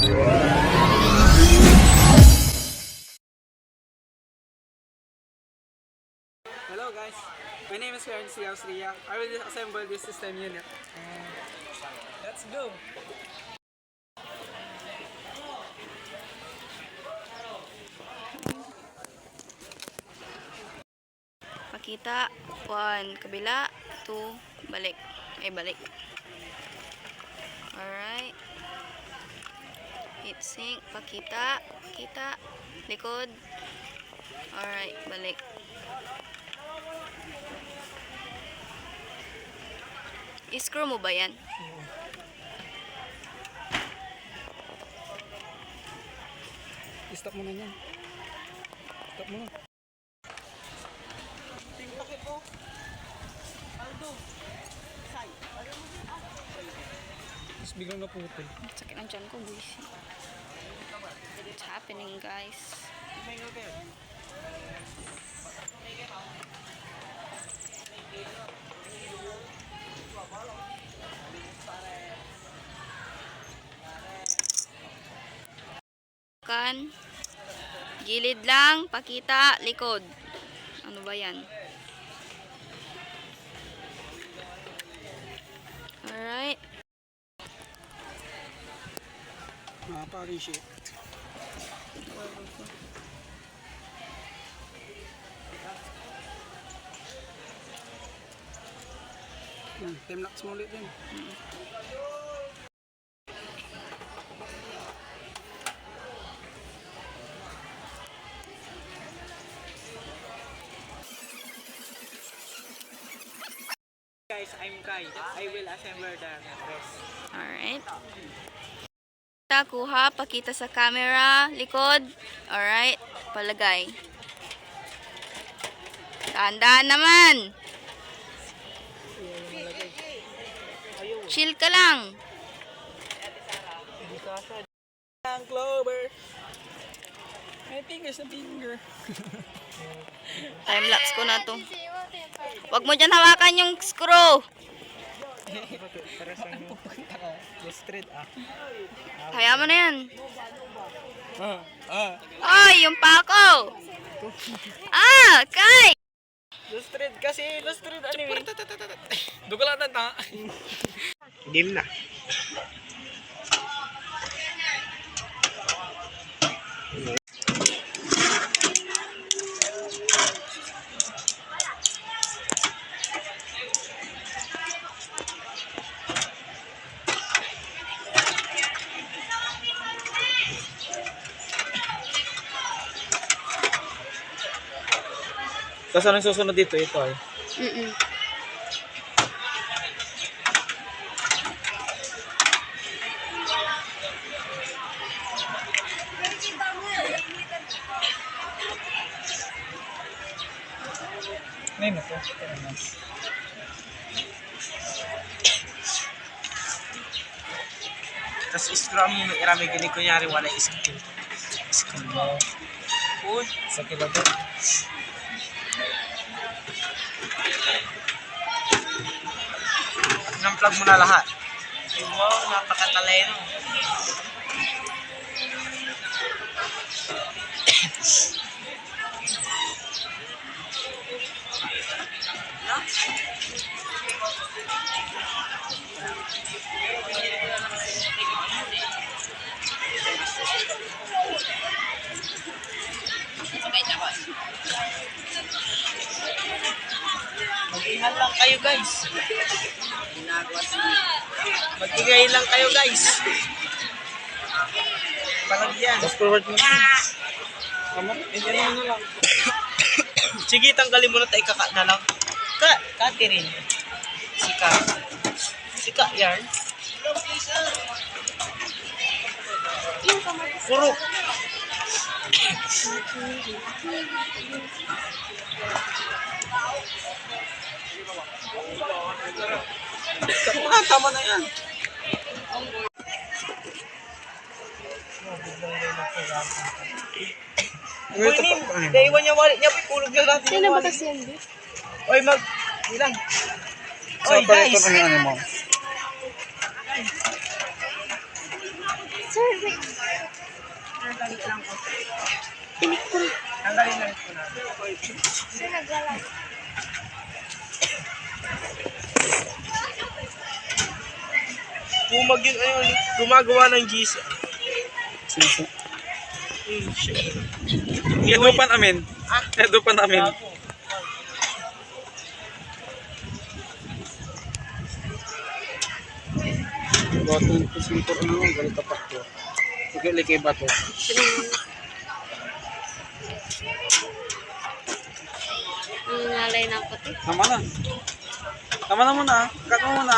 Hello guys, my name is Ernst Ria. I will assemble this system unit. Let's go! Pakita, 1, kabila, 2, balik. Balik. Alright. Heat sink, pakita, likod. Alright, balik. I-screw mo ba yan? I-stop mo na yan. Stop mo na. Tingpakit po. Aldo. Say. Tapos biglang naputol. Sakit ang tiyan ko, buwis. What's happening, guys? Kan, gilid lang, pakita, likod. Ano ba yan? Alright. Parang shit. Time lapse mo ulit din. Guys, I'm Kai. I will assemble the rest. Alright. Kuha, pakita sa camera, likod. Alright, palagay. Dahan-dahan naman. Chill ka lang. Ang clover. May fingers na finger. Time-lapse ko na to. Huwag mo dyan hawakan yung screw. Kaya mo na yan. Ay, yung pako. Kay. Illustrate kasi, illustrate anime. Dugalatan ta. Game na. Tapos anong susunod dito? Ito ay. Ngayon na po. Tapos scrum mo irami gini kunyari wala iskin. Iskin mo. Uy, sa kilabot. Unplug mo na lahat. Wow, napakatalino. Mag-ingat lang kayo guys. Mag-ingay lang kayo guys. Palagyan. Fast forward mo na. Lang. Sige, tanggalin mo na tayo kaka na lang. Catherine. Sika yarn. Purok. Tama na yan. Daiwan niya walit niya, pulog na natin. Sino ba kasi yan? Oy, ilang. Oy, guys. Sir, wait. Tanggalin lang po. Tanggalin lang po na. Sir, naglalak. Bumag yun, ayun, gumagawa ng GC. Sige. Edupan amin. Edupan amin. Botol po sintor ano, ganito pa po. Likay ba to? Ang ngalay na puti. Tama na. Tama na muna. Cut mo muna.